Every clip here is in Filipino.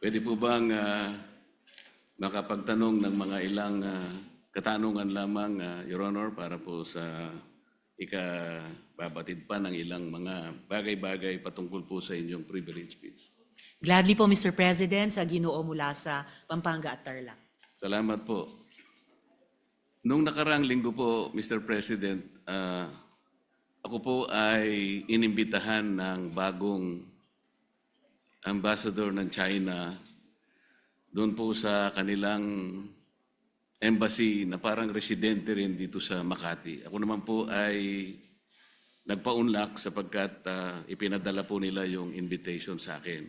Pwede po bang makapagtanong ng mga ilang katanungan lamang, Your Honor, para po sa ikababatid pa ng ilang mga bagay-bagay patungkol po sa inyong privilege speech. Gladly po, Mr. President, sa Ginoo mula sa Pampanga at Tarlac. Salamat po. Nung nakaraang linggo po, Mr. President, ako po ay inimbitahan ng bagong ambassador ng China doon po sa kanilang embassy na parang residente rin dito sa Makati. Ako naman po ay nagpaunlak sapagkat ipinadala po nila yung invitation sa akin.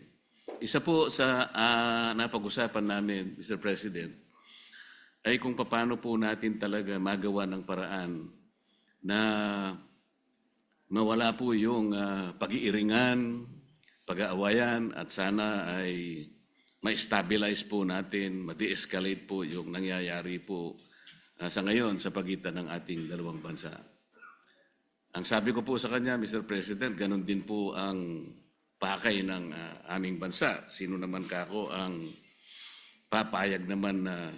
Isa po sa napag-usapan namin, Mr. President, ay kung paano po natin talaga magawa ng paraan na mawala po yung pag-iiringan, pag-aawayan at sana ay ma-stabilize po natin, ma-de-escalate po yung nangyayari po sa ngayon sa pagitan ng ating dalawang bansa. Ang sabi ko po sa kanya, Mr. President, ganun din po ang pakay ng aming bansa. Sino naman kako ang papayag naman na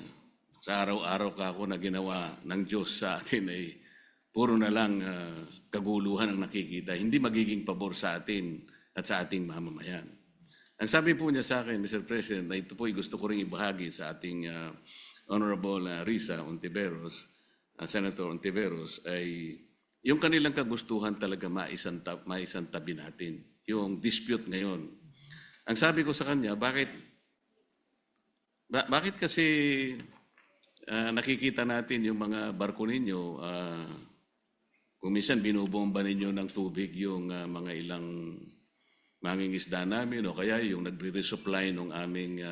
sa araw-araw kako na ginawa ng Diyos sa atin ay puro na lang kaguluhan ang nakikita. Hindi magiging pabor sa atin at sa ating mamamayan. Ang sabi po niya sa akin, Mr. President, na ito po ay gusto ko rin ibahagi sa ating Honorable Risa Ontiveros, Senator Ontiveros, ay yung kanilang kagustuhan talaga maisantabi natin, yung dispute ngayon. Ang sabi ko sa kanya, bakit kasi nakikita natin yung mga barko ninyo, kung minsan binubomba ninyo ng tubig yung mga ilang mangingisda namin o kaya yung nagre-resupply ng aming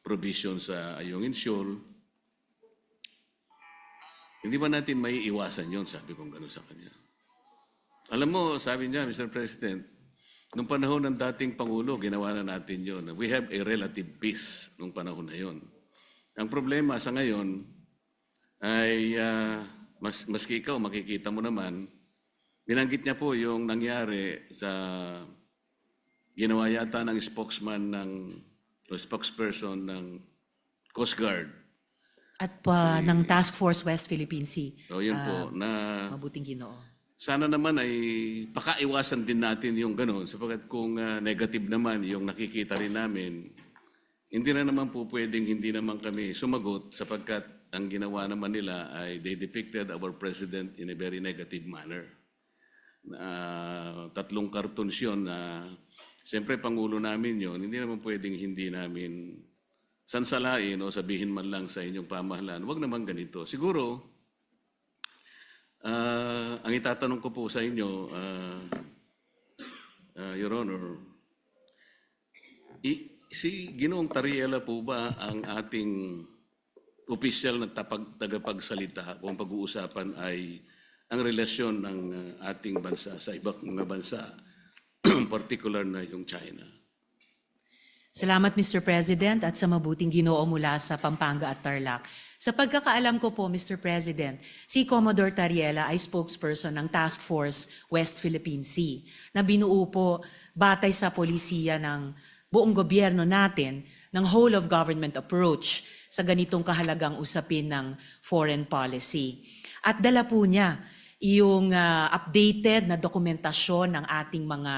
provision sa Ayungin Shoal. Hindi ba natin may iwasan yun? Sabi kong gano'n sa kanya. Alam mo, sabi niya, Mr. President, nung panahon ng dating Pangulo, ginawa na natin yun. We have a relative peace nung panahon na yun. Ang problema sa ngayon ay, maski ikaw, makikita mo naman, binanggit niya po yung nangyari sa ginawa yata ng spokesman o spokesperson ng Coast Guard. At ng Task Force West Philippine Sea. So yun po, na Mabuting Ginoo. sana naman ay pakaiwasan din natin yung gano'n sapagkat kung negative naman yung nakikita rin namin, hindi na naman po pwedeng hindi naman kami sumagot sapagkat ang ginawa naman nila ay they depicted our president in a very negative manner. 3 cartoons yun na siyempre Pangulo namin yun, hindi naman pwedeng hindi namin sansalain o sabihin man lang sa inyong pamahalaan, wag naman ganito. Siguro, ang itatanong ko po sa inyo, Your Honor, si Ginoong Tariela po ba ang ating opisyal na tagapagsalita kung pag-uusapan ay ang relasyon ng ating bansa sa ibang mga bansa, particular na yung China? Salamat, Mr. President, at sa mabuting Ginoo mula sa Pampanga at Tarlac. Sa pagkakaalam ko po, Mr. President, si Commodore Tariela ay spokesperson ng Task Force West Philippine Sea na binuo po batay sa polisiya ng buong gobyerno natin ng whole of government approach sa ganitong kahalagang usapin ng foreign policy. At dala po niya yung updated na dokumentasyon ng ating mga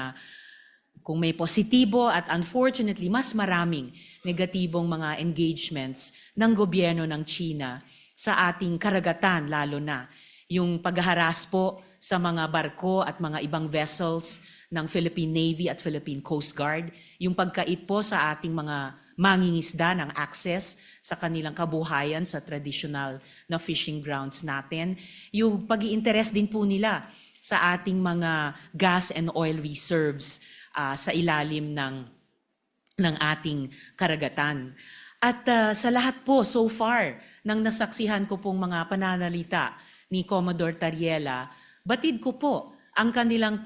kung may positibo at unfortunately mas maraming negatibong mga engagements ng gobyerno ng China sa ating karagatan, lalo na yung paghaharas po sa mga barko at mga ibang vessels ng Philippine Navy at Philippine Coast Guard, yung pagkait po sa ating mga mangingisda ng access sa kanilang kabuhayan sa traditional na fishing grounds natin, yung pag-i-interest din po nila sa ating mga gas and oil reserves sa ilalim ng ating karagatan. At sa lahat po, so far, nang nasaksihan ko pong mga pananalita ni Commodore Tariela, batid ko po ang kanilang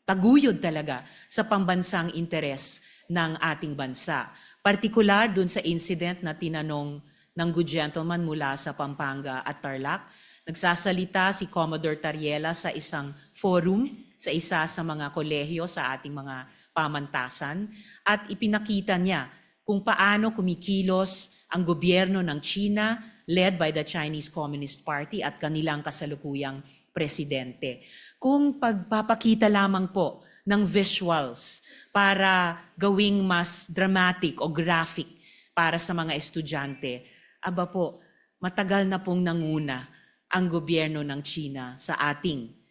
paguyod talaga sa pambansang interes ng ating bansa. Partikular dun sa incident na tinanong ng good gentleman mula sa Pampanga at Tarlac, nagsasalita si Commodore Tariela sa isang forum sa isa sa mga kolehiyo sa ating mga pamantasan at ipinakita niya kung paano kumikilos ang gobyerno ng China led by the Chinese Communist Party at kanilang kasalukuyang presidente. Kung pagpapakita lamang po ng visuals para gawing mas dramatic o graphic para sa mga estudyante, aba po, matagal na pong nanguna ang gobyerno ng China sa ating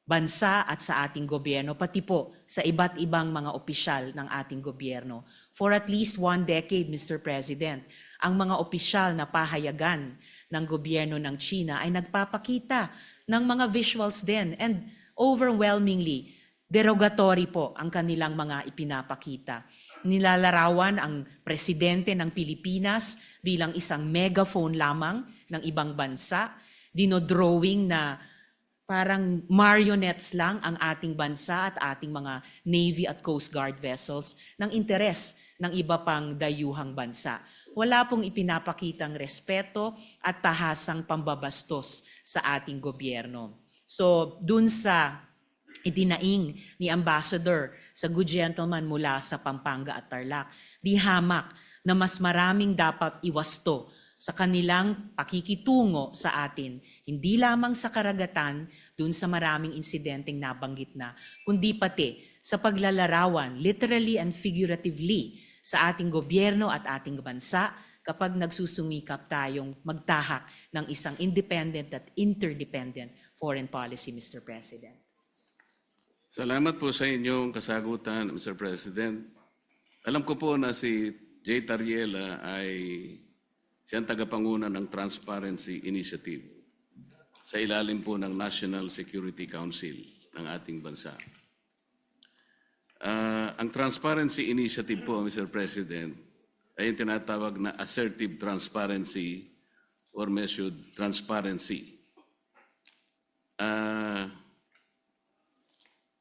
bansa at sa ating gobyerno, pati po sa iba't ibang mga opisyal ng ating gobyerno. For at least 1 decade, Mr. President, ang mga opisyal na pahayagan ng gobyerno ng China ay nagpapakita ng mga visuals din and overwhelmingly derogatory po ang kanilang mga ipinapakita. Nilalarawan ang presidente ng Pilipinas bilang isang megaphone lamang ng ibang bansa, dinodrawing na parang marionettes lang ang ating bansa at ating mga Navy at Coast Guard vessels ng interes ng iba pang dayuhang bansa. Wala pong ipinapakitang respeto at tahasang pambabastos sa ating gobyerno. So, dun sa idinaing ni Ambassador sa good gentleman mula sa Pampanga at Tarlac, di hamak na mas maraming dapat iwasto sa kanilang pakikitungo sa atin, hindi lamang sa karagatan, dun sa maraming insidenteng nabanggit na, kundi pati sa paglalarawan, literally and figuratively, sa ating gobyerno at ating bansa kapag nagsusumikap tayong magtahak ng isang independent at interdependent foreign policy, Mr. President. Salamat po sa inyong kasagutan, Mr. President. Alam ko po na si Jay Tariela ay siyang tagapanguna ng Transparency Initiative sa ilalim po ng National Security Council ng ating bansa. Ang Transparency Initiative po, Mr. President, ay yung tinatawag na assertive transparency or measured transparency.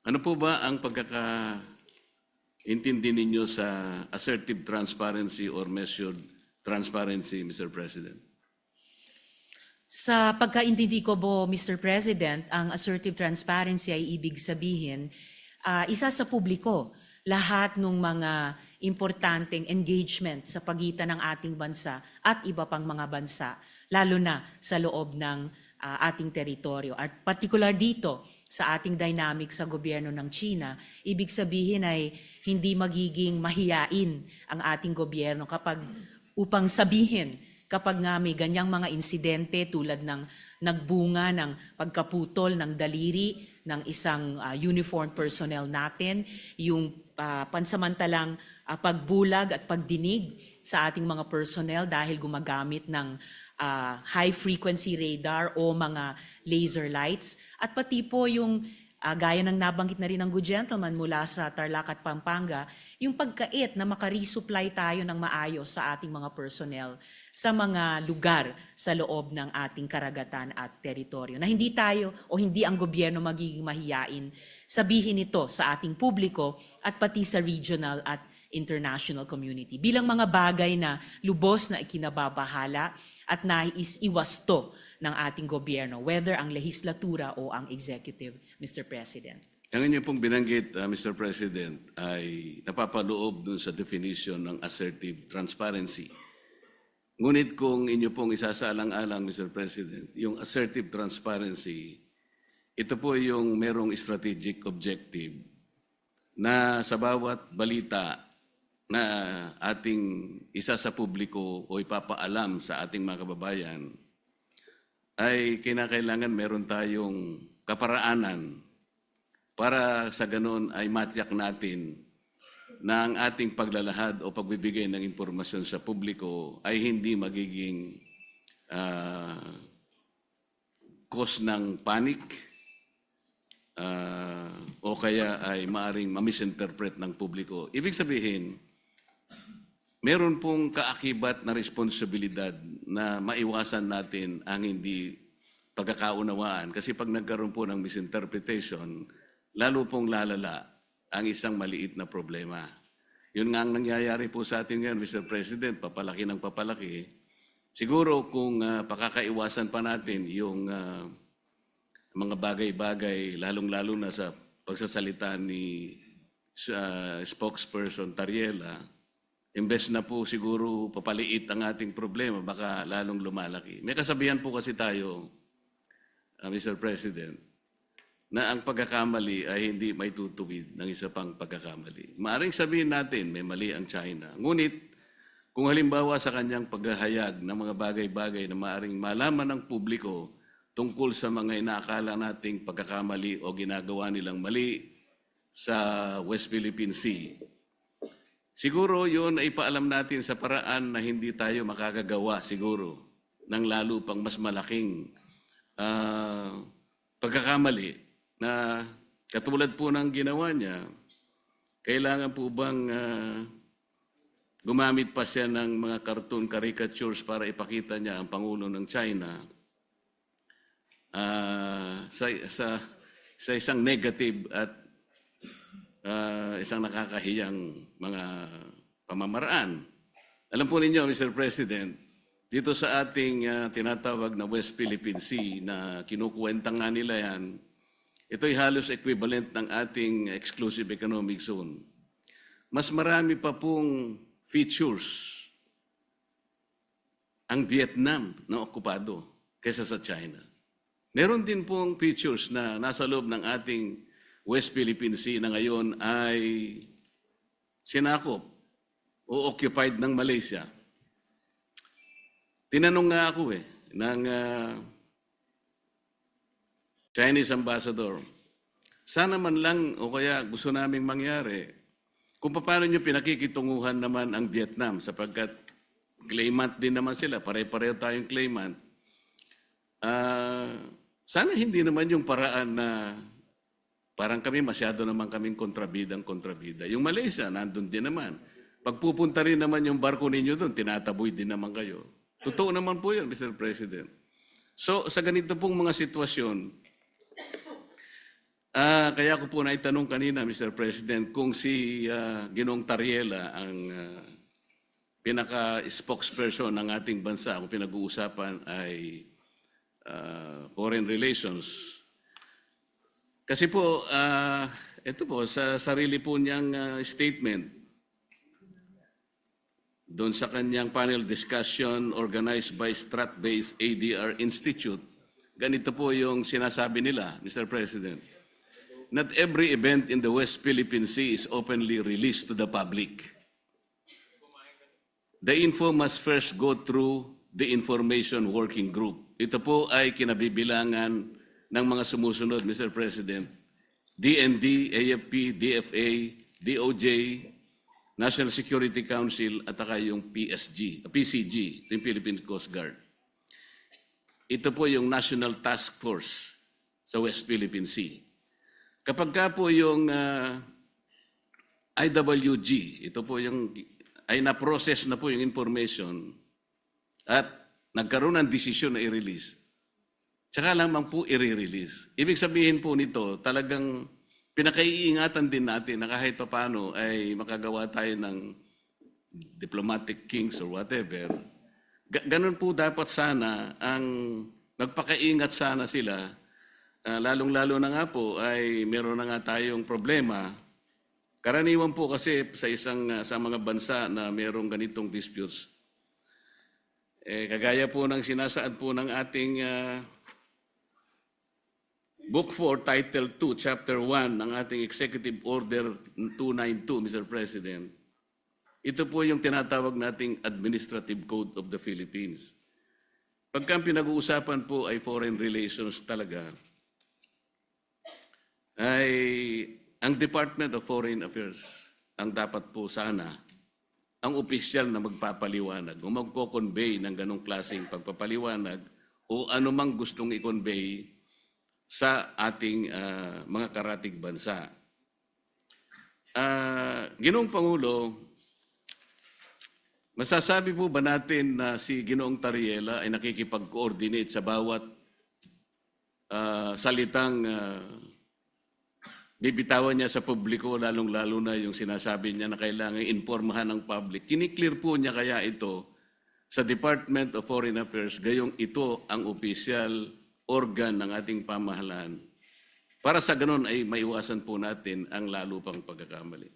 Ano po ba ang pagkakaintindi ninyo sa assertive transparency or measured transparency, Mr. President? Sa pagkaintindi ko po, Mr. President, ang assertive transparency ay ibig sabihin, isa sa publiko, lahat ng mga importanteng engagement sa pagitan ng ating bansa at iba pang mga bansa, lalo na sa loob ng ating teritoryo. At particular dito, sa ating dynamic sa gobyerno ng China, ibig sabihin ay hindi magiging mahiyain ang ating gobyerno upang sabihin kapag nga may ganyang mga insidente tulad ng nagbunga ng pagkaputol ng daliri ng isang uniformed personnel natin, yung pansamantalang pagbulag at pagdinig sa ating mga personnel dahil gumagamit ng high-frequency radar o mga laser lights. At pati po yung gaya ng nabanggit na rin ng good gentleman mula sa Tarlac at Pampanga, yung pagkait na makaresupply tayo ng maayos sa ating mga personnel sa mga lugar sa loob ng ating karagatan at teritoryo. Na hindi tayo o hindi ang gobyerno magiging mahiyain sabihin ito sa ating publiko at pati sa regional at international community. Bilang mga bagay na lubos na ikinababahala at nais iwasto ng ating gobyerno, whether ang lehislatura o ang executive, Mr. President. Ang inyo pong binanggit, Mr. President, ay napapaloob dun sa definition ng assertive transparency. Ngunit kung inyo pong isasaalang-alang, Mr. President, yung assertive transparency, ito po yung merong strategic objective na sa bawat balita na ating isa sa publiko o ipapaalam sa ating mga kababayan, ay kinakailangan meron tayong kaparaanan para sa ganun ay matiyak natin na ang ating paglalahad o pagbibigay ng impormasyon sa publiko ay hindi magiging cause ng panic o kaya ay maaring ma-misinterpret ng publiko. Ibig sabihin, meron pong kaakibat na responsibilidad na maiwasan natin ang hindi pagkakaunawaan. Kasi pag nagkaroon po ng misinterpretation, lalo pong lalala ang isang maliit na problema. Yun nga ang nangyayari po sa atin ngayon, Mr. President, papalaki ng papalaki. Siguro kung pakakaiwasan pa natin yung mga bagay-bagay, lalong-lalo na sa pagsasalita ni spokesperson Tariela, imbes na po siguro papaliit ang ating problema, baka lalong lumalaki. May kasabihan po kasi tayo, Mr. President, na ang pagkakamali ay hindi may tutuwid ng isa pang pagkakamali. Maaring sabihin natin, may mali ang China. Ngunit, kung halimbawa sa kanyang paghahayag ng mga bagay-bagay na maaring malaman ng publiko tungkol sa mga inaakala nating pagkakamali o ginagawa nilang mali sa West Philippine Sea, siguro yun ay paalam natin sa paraan na hindi tayo makakagawa siguro ng lalo pang mas malaking pagkakamali na katulad po ng ginawa niya. Kailangan po bang gumamit pa siya ng mga cartoon caricatures para ipakita niya ang Pangulo ng China sa isang negative at isang nakakahiyang mga pamamaraan. Alam po ninyo, Mr. President, dito sa ating tinatawag na West Philippine Sea na kinukuwenta nga nila yan, ito'y halos equivalent ng ating exclusive economic zone. Mas marami pa pong features ang Vietnam na okupado kaysa sa China. Meron din pong features na nasa loob ng ating West Philippine Sea na ngayon ay sinakop o occupied ng Malaysia. Tinanong nga ako ng Chinese ambassador, sana man lang o kaya gusto naming mangyari kung paano nyo pinakikitunguhan naman ang Vietnam sapagkat claimant din naman sila, pare-pareho tayong claimant. Sana hindi naman yung paraan na parang kami masyado naman kaming kontrabida. Yung Malaysia, nandun din naman. Pagpupunta rin naman yung barko ninyo doon, tinataboy din naman kayo. Totoo naman po yun, Mr. President. So, sa ganito pong mga sitwasyon, kaya ko po naitanong kanina, Mr. President, kung si Ginoong Tariela ang pinaka-spokesperson ng ating bansa, kung pinag-uusapan ay foreign relations. Kasi po, ito po, sa sarili po niyang statement, doon sa kanyang panel discussion organized by Strat-based ADR Institute, ganito po yung sinasabi nila, Mr. President. Not every event in the West Philippine Sea is openly released to the public. The info must first go through the Information Working Group. Ito po ay kinabibilangan ng mga sumusunod, Mr. President. DND, AFP, DFA, DOJ, National Security Council, at saka yung PCG, yung Philippine Coast Guard. Ito po yung National Task Force sa West Philippine Sea. Kapag ka po yung IWG, ito po yung, ay na-process na po yung information at nagkaroon ng desisyon na i-release, tsaka lamang po i-release. Ibig sabihin po nito, talagang pinakaiingatan din natin na kahit paano ay makagawa tayo ng diplomatic kings or whatever. Ganun po dapat sana ang magpakaingat sana sila. Lalong-lalo na nga po ay meron na nga tayong problema. Karaniwan po kasi sa mga bansa na merong ganitong disputes. Kagaya po ng sinasaad po ng ating Book 4, Title 2, Chapter 1 ng ating Executive Order 292, Mr. President. Ito po yung tinatawag nating Administrative Code of the Philippines. Pagka pinag-uusapan po ay foreign relations talaga, ay ang Department of Foreign Affairs ang dapat po sana ang opisyal na magpapaliwanag o magko-convey ng ganong klaseng pagpapaliwanag o anumang gustong i-convey sa ating mga karatig bansa. Ginoong Pangulo, masasabi po ba natin na si Ginoong Tariela ay nakikipag-coordinate sa bawat salitang bibitawan niya sa publiko, lalong-lalo na yung sinasabi niya na kailangan informahan ng public. Kiniklear po niya kaya ito sa Department of Foreign Affairs, gayong ito ang official organ ng ating pamahalaan para sa ganun ay maiwasan po natin ang lalo pang pagkakamali.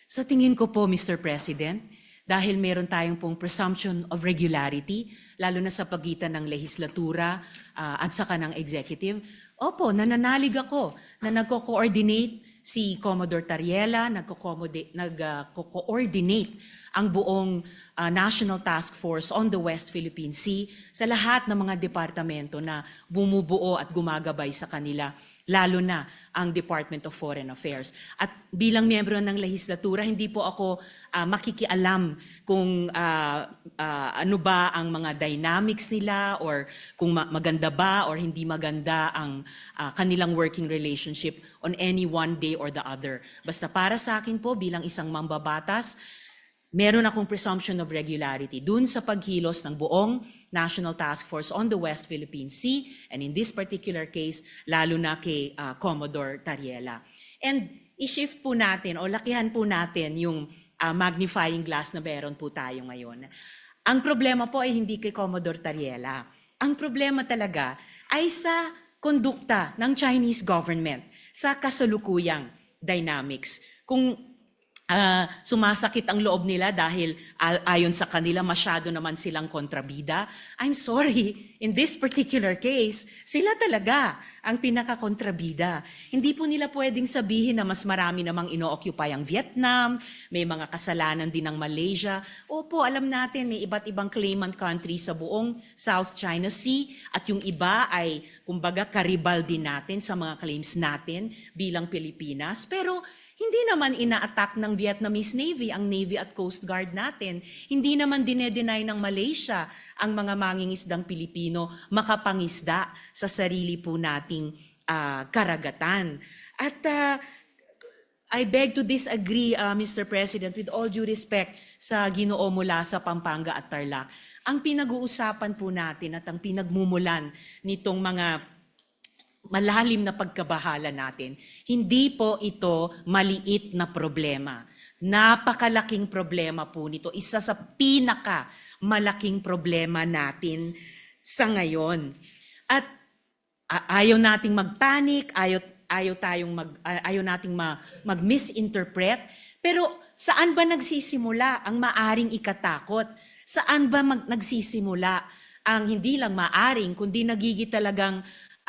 Sa tingin ko po, Mr. President, dahil meron tayong pong presumption of regularity, lalo na sa pagitan ng lehislatura at saka ng executive, opo, nananalig ako na nagko-coordinate si Commodore Tariela, nagko-coordinate ang buong National Task Force on the West Philippine Sea sa lahat ng mga departamento na bumubuo at gumagabay sa kanila, lalo na ang Department of Foreign Affairs. At bilang miyembro ng lehislatura, hindi po ako makikialam kung ano ba ang mga dynamics nila or kung maganda ba or hindi maganda ang kanilang working relationship on any one day or the other. Basta para sa akin po, bilang isang mambabatas, meron akong presumption of regularity dun sa pagkilos ng buong National Task Force on the West Philippine Sea, and in this particular case, lalo na kay Commodore Tariela. And i-shift po natin o lakihan po natin yung magnifying glass na meron po tayo ngayon. Ang problema po ay hindi kay Commodore Tariela. Ang problema talaga ay sa kondukta ng Chinese government sa kasalukuyang dynamics. Kung sumasakit ang loob nila dahil ayon sa kanila masyado naman silang kontrabida. I'm sorry, in this particular case, sila talaga ang pinaka-kontrabida. Hindi po nila pwedeng sabihin na mas marami namang ino-occupy ang Vietnam, may mga kasalanan din ng Malaysia. Opo, alam natin may iba't ibang claimant country sa buong South China Sea at yung iba ay kumbaga karibal din natin sa mga claims natin bilang Pilipinas. Pero hindi naman ina-attack ng Vietnamese Navy ang Navy at Coast Guard natin. Hindi naman dinedenay ng Malaysia ang mga mangingisdang Pilipino makapangisda sa sarili po nating karagatan. At I beg to disagree, Mr. President, with all due respect sa Ginoo mula sa Pampanga at Tarlac. Ang pinag-uusapan po natin at ang pinagmumulan nitong mga malalim na pagkabahala natin, hindi po ito maliit na problema. Napakalaking problema po nito. Isa sa malaking problema natin sa ngayon. At ayaw nating magpanik, ayaw nating mag-misinterpret. Pero saan ba nagsisimula ang maaring ikatakot? Saan ba nagsisimula ang hindi lang maaring, kundi nagigit talagang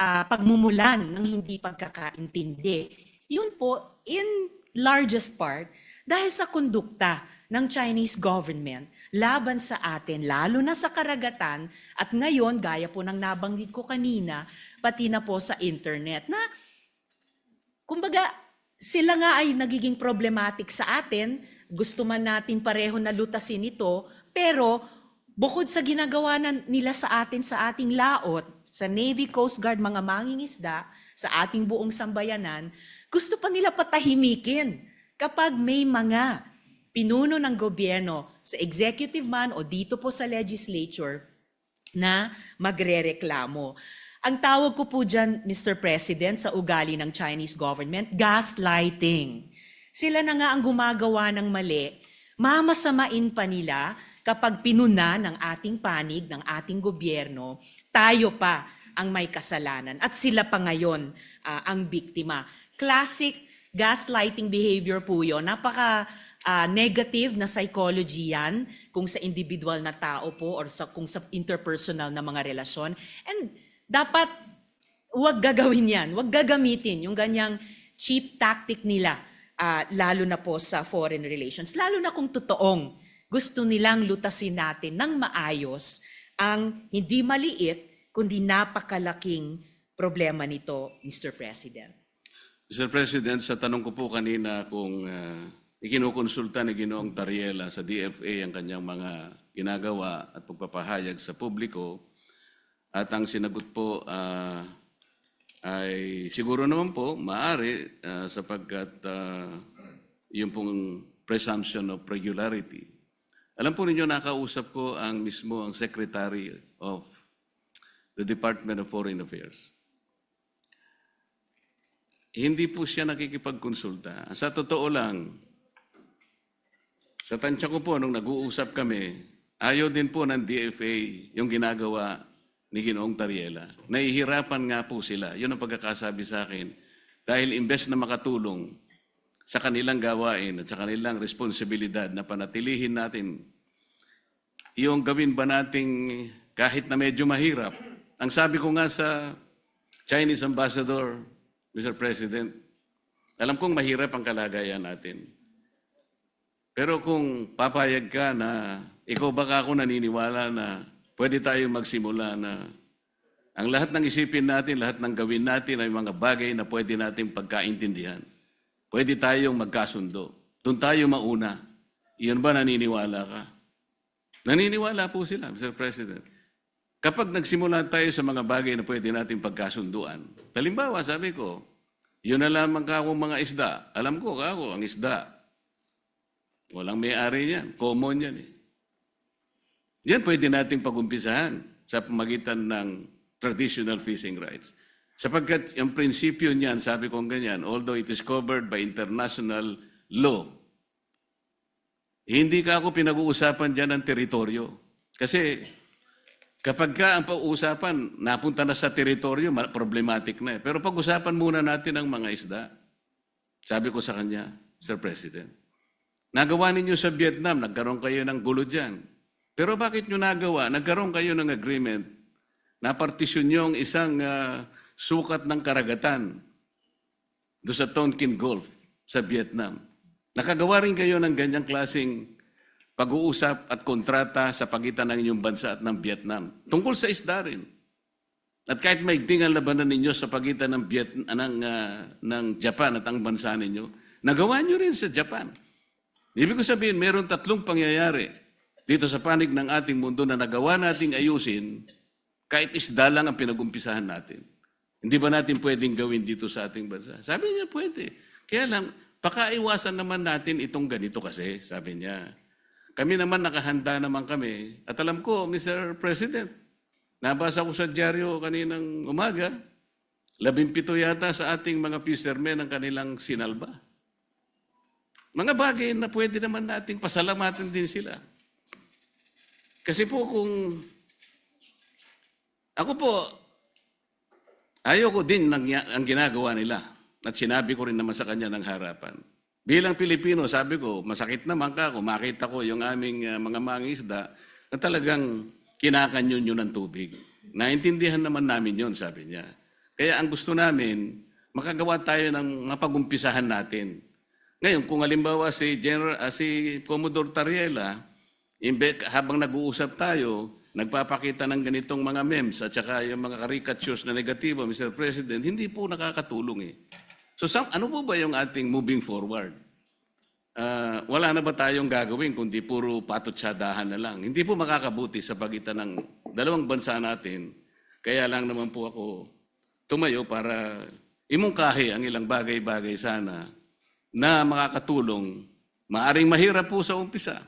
pagmumulan ng hindi pagkakaintindi? Yun po, in largest part, dahil sa kondukta ng Chinese government laban sa atin, lalo na sa karagatan, at ngayon, gaya po ng nabanggit ko kanina, pati na po sa internet, na kumbaga, sila nga ay nagiging problematic sa atin, gusto man natin pareho na lutasin ito, pero bukod sa ginagawa nila sa atin sa ating laot, sa Navy, Coast Guard, mga mangingisda, sa ating buong sambayanan, gusto pa nila patahimikin kapag may mga pinuno ng gobyerno sa executive man o dito po sa legislature na magrereklamo. Ang tawag ko po dyan, Mr. President, sa ugali ng Chinese government, gaslighting. Sila na nga ang gumagawa ng mali, mamasamain pa nila kapag pinuna ng ating panig, ng ating gobyerno, tayo pa ang may kasalanan at sila pa ngayon ang biktima. Classic gaslighting behavior po yun. Napaka negative na psychology yan kung sa individual na tao po or kung sa interpersonal na mga relasyon. And dapat huwag gagawin yan, huwag gagamitin yung ganyang cheap tactic nila, lalo na po sa foreign relations. Lalo na kung totoong gusto nilang lutasin natin ng maayos ang hindi maliit, kundi napakalaking problema nito, Mr. President. Mr. President, sa tanong ko po kanina kung ikinukonsulta ni Ginoong Tariela sa DFA ang kanyang mga ginagawa at pagpapahayag sa publiko, at ang sinagot po ay siguro naman po, maaari sapagkat yung pong presumption of regularity. Alam po ninyo, nakausap ko mismo ang Secretary of the Department of Foreign Affairs. Hindi po siya nakikipagkonsulta. Sa totoo lang, sa tansya ko po, nung nag-uusap kami, ayaw din po ng DFA yung ginagawa ni Ginoong Tariela. Nahihirapan nga po sila. Yun ang pagkakasabi sa akin. Dahil imbes na makatulong sa kanilang gawain at sa kanilang responsibilidad na panatilihin natin, yung gawin ba nating kahit na medyo mahirap. Ang sabi ko nga sa Chinese Ambassador, Mr. President, alam kong mahirap ang kalagayan natin. Pero kung papayag ka na, ikaw baka ako naniniwala na pwede tayo magsimula na ang lahat ng isipin natin, lahat ng gawin natin ay mga bagay na pwede natin pagkaintindihan. Pwede tayong magkasundo. Doon tayo mauna. Iyon ba naniniwala ka? Naniniwala po sila, Mr. President. Kapag nagsimula tayo sa mga bagay na pwede natin pagkasunduan, halimbawa, sabi ko, yun na lamang ka akong mga isda. Alam ko, ako, ang isda. Walang may-ari yan. Common yan eh. Yan pwede natin pag-umpisahan sa pamagitan ng traditional fishing rights. Sapagkat yung prinsipyo niyan, sabi kong ganyan, although it is covered by international law, hindi ka ako pinag-uusapan dyan ng teritoryo. Kasi kapag ka ang pag-uusapan, napunta na sa teritoryo, problematic na eh. Pero pag-usapan muna natin ang mga isda. Sabi ko sa kanya, Sir President, nagawa ninyo sa Vietnam, nagkaroon kayo ng gulo dyan. Pero bakit nyo nagawa? Nagkaroon kayo ng agreement na partisyon nyo ang isang sukat ng karagatan doon sa Tonkin Gulf sa Vietnam. Nakagawa rin kayo ng ganyang klaseng pag-uusap at kontrata sa pagitan ng inyong bansa at ng Vietnam. Tungkol sa isda rin. At kahit may ang labanan ninyo sa pagitan ng, ng Japan at ang bansa ninyo, nagawa nyo rin sa Japan. Ibig ko sabihin, meron tatlong pangyayari dito sa panig ng ating mundo na nagawa nating ayusin kahit isda lang ang pinag-umpisahan natin. Hindi ba natin pwedeng gawin dito sa ating bansa? Sabi niya, pwede. Kaya lang, pakaiwasan naman natin itong ganito kasi, sabi niya. Kami naman nakahanda naman kami. At alam ko, Mr. President, nabasa ko sa dyaryo kaninang umaga, 17 yata sa ating mga fishermen ang kanilang sinalba. Mga bagay na pwede naman nating pasalamatin din sila. Kasi po kung ako po, ayoko din ang ginagawa nila. At sinabi ko rin naman sa kanya ng harapan. Bilang Pilipino, sabi ko, masakit naman ka kung makita ko yung aming mga mangisda na talagang kinakanyon yun ng tubig. Naintindihan naman namin yun, sabi niya. Kaya ang gusto namin, makagawa tayo ng mapag-umpisahan natin. Ngayon, kung halimbawa si Commodore Tariela, habang nag-uusap tayo, nagpapakita ng ganitong mga memes at saka yung mga caricatures na negatibo, Mr. President, hindi po nakakatulong eh. So ano po ba yung ating moving forward? Wala na ba tayong gagawin kundi puro patutsadahan na lang? Hindi po makakabuti sa pagitan ng dalawang bansa natin. Kaya lang naman po ako tumayo para imungkahi ang ilang bagay-bagay sana na makakatulong. Maaring mahirap po sa umpisa.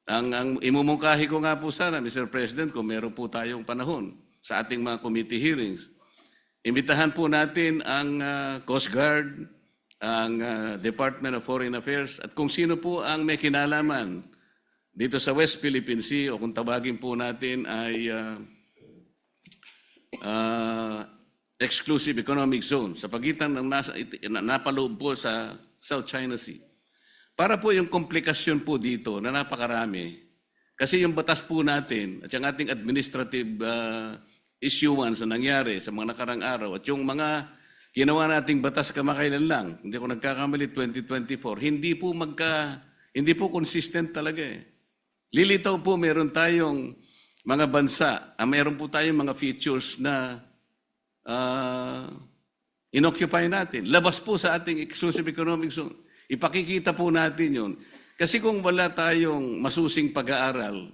Ang imumungkahi ko nga po sana, Mr. President, kung meron po tayong panahon sa ating mga committee hearings, imbitahan po natin ang Coast Guard, ang Department of Foreign Affairs, at kung sino po ang may kinalaman dito sa West Philippine Sea, o kung tawagin po natin ay Exclusive Economic Zone, sa pagitan ng napaloob po sa South China Sea. Para po yung komplikasyon po dito na napakarami, kasi yung batas po natin at yung ating administrative issuance na nangyari sa mga nakarang araw at yung mga ginawa nating batas kamakailan lang, hindi ko nagkakamali, 2024, hindi po consistent talaga eh. Lilitaw po, meron tayong mga bansa, meron po tayong mga features na inoccupy natin. Labas po sa ating exclusive economic zone. Ipakikita po natin yun. Kasi kung wala tayong masusing pag-aaral,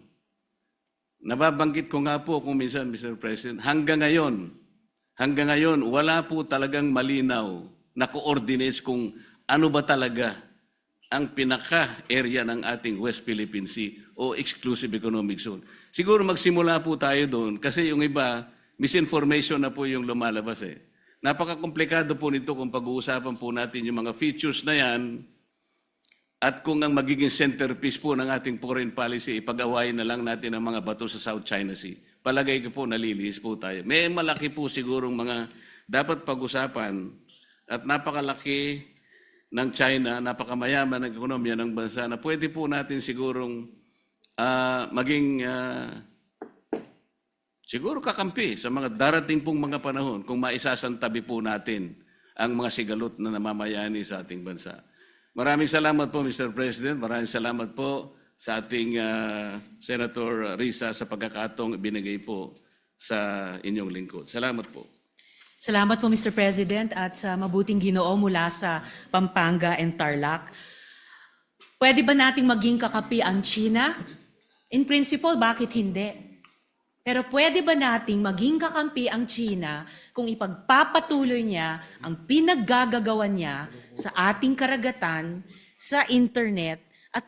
nababanggit ko nga po kung minsan, Mr. President, hanggang ngayon, wala po talagang malinaw na coordinates kung ano ba talaga ang pinaka-area ng ating West Philippine Sea o Exclusive Economic Zone. Siguro magsimula po tayo doon kasi yung iba, misinformation na po yung lumalabas eh. Napaka-komplikado po nito kung pag-uusapan po natin yung mga features na yan at kung ang magiging centerpiece po ng ating foreign policy, ipag-awayin na lang natin ang mga bato sa South China Sea. Palagay ko po, nalilihis po tayo. May malaki po sigurong mga dapat pag-usapan at napakalaki ng China, napakamayaman ng ekonomiya ng bansa na pwede po natin sigurong maging siguro kakampi sa mga darating pong mga panahon kung maisasantabi po natin ang mga sigalot na namamayani sa ating bansa. Maraming salamat po, Mr. President. Maraming salamat po sa ating Senator Risa sa pagkakataong ibinigay po sa inyong lingkod. Salamat po. Salamat po, Mr. President, at sa mabuting Ginoo mula sa Pampanga and Tarlac. Pwede ba nating maging kakapi ang China? In principle, bakit hindi? Pero pwede ba nating maging kakampi ang China kung ipagpapatuloy niya ang pinaggagawan niya sa ating karagatan, sa internet, at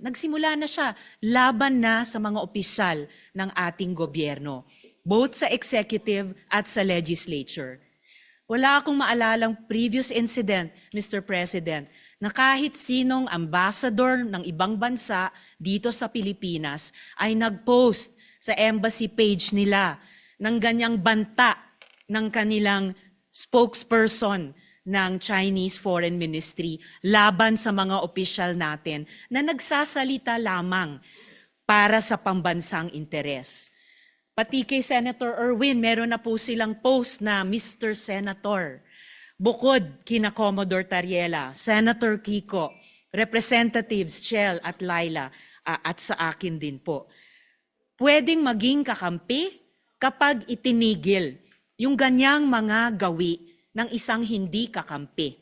nagsimula na siya, laban na sa mga opisyal ng ating gobyerno, both sa executive at sa legislature. Wala akong maalalang previous incident, Mr. President, na kahit sinong ambassador ng ibang bansa dito sa Pilipinas ay nag-post sa embassy page nila ng ganyang banta ng kanilang spokesperson ng Chinese Foreign Ministry laban sa mga opisyal natin na nagsasalita lamang para sa pambansang interes. Pati kay Senator Erwin, meron na po silang post na Mr. Senator. Bukod kina Commodore Tariela, Senator Kiko, Representatives Chel at Laila, at sa akin din po. Pwedeng maging kakampi kapag itinigil yung ganyang mga gawi ng isang hindi kakampi.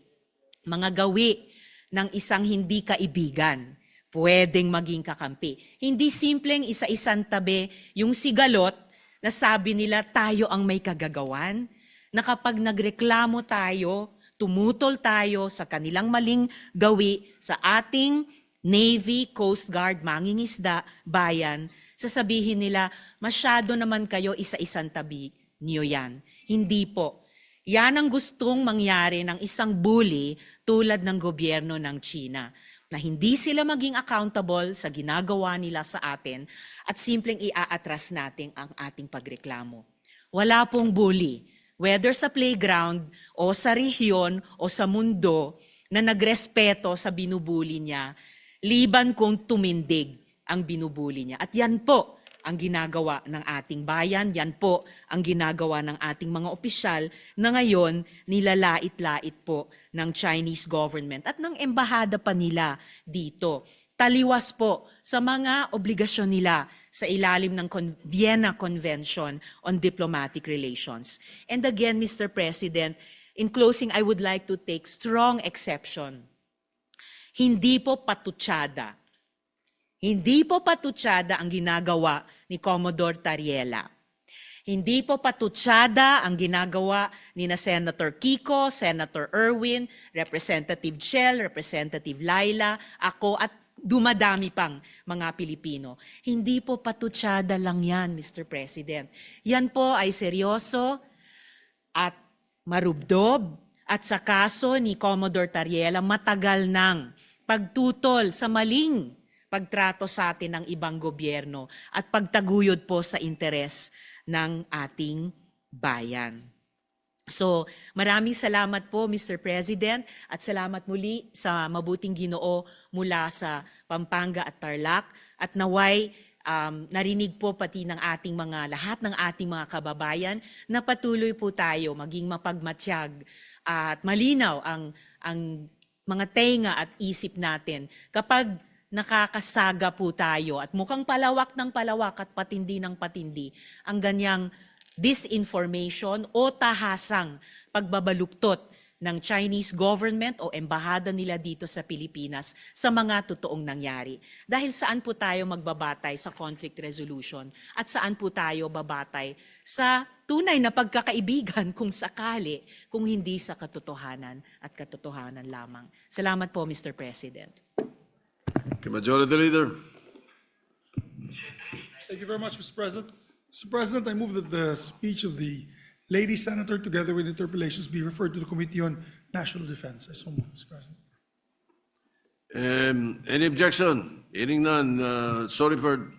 Mga gawi ng isang hindi kaibigan. Pwedeng maging kakampi. Hindi simpleng isa-isang tabi yung sigalot na sabi nila tayo ang may kagagawan, na kapag nagreklamo tayo, tumutol tayo sa kanilang maling gawi sa ating Navy, Coast Guard, mangingisda, bayan, sasabihin nila, masyado naman kayo isa-isang tabi niyo yan. Hindi po. Yan ang gustong mangyari ng isang bully tulad ng gobyerno ng China, na hindi sila maging accountable sa ginagawa nila sa atin at simpleng iaatras natin ang ating pagreklamo. Wala pong bully, whether sa playground o sa rehiyon o sa mundo, na nagrespeto sa binubuli niya, liban kung tumindig ang binubuli niya. At yan po ang ginagawa ng ating bayan, yan po ang ginagawa ng ating mga opisyal na ngayon nilalait-lait po ng Chinese government at ng embahada pa nila dito. Taliwas po sa mga obligasyon nila sa ilalim ng Vienna Convention on Diplomatic Relations. And again, Mr. President, in closing, I would like to take strong exception. Hindi po patutsada. Hindi po patutsada ang ginagawa ni Commodore Tariela. Hindi po patutsada ang ginagawa ni na Senator Kiko, Senator Erwin, Representative Chel, Representative Laila, ako at dumadami pang mga Pilipino. Hindi po patutsada lang yan, Mr. President. Yan po ay seryoso at marubdob at sa kaso ni Commodore Tariela matagal nang pagtutol sa maling pagtrato sa atin ng ibang gobyerno at pagtaguyod po sa interes ng ating bayan. So, maraming salamat po, Mr. President, at salamat muli sa mabuting Ginoo mula sa Pampanga at Tarlac, at naway narinig po pati ng ating lahat ng ating mga kababayan na patuloy po tayo maging mapagmatsyag at malinaw ang mga tenga at isip natin kapag nakakasaga po tayo at mukhang palawak ng palawak at patindi ng patindi ang ganyang disinformation o tahasang pagbabaluktot ng Chinese government o embahada nila dito sa Pilipinas sa mga totoong nangyari. Dahil saan po tayo magbabatay sa conflict resolution at saan po tayo babatay sa tunay na pagkakaibigan kung sakali, kung hindi sa katotohanan at katotohanan lamang. Salamat po, Mr. President. Majority Leader. Thank you very much, Mr. President. Mr. President, I move that the speech of the lady senator together with interpellations be referred to the Committee on National Defense. I so move, Mr. President. Any objection? Hearing none, so referred.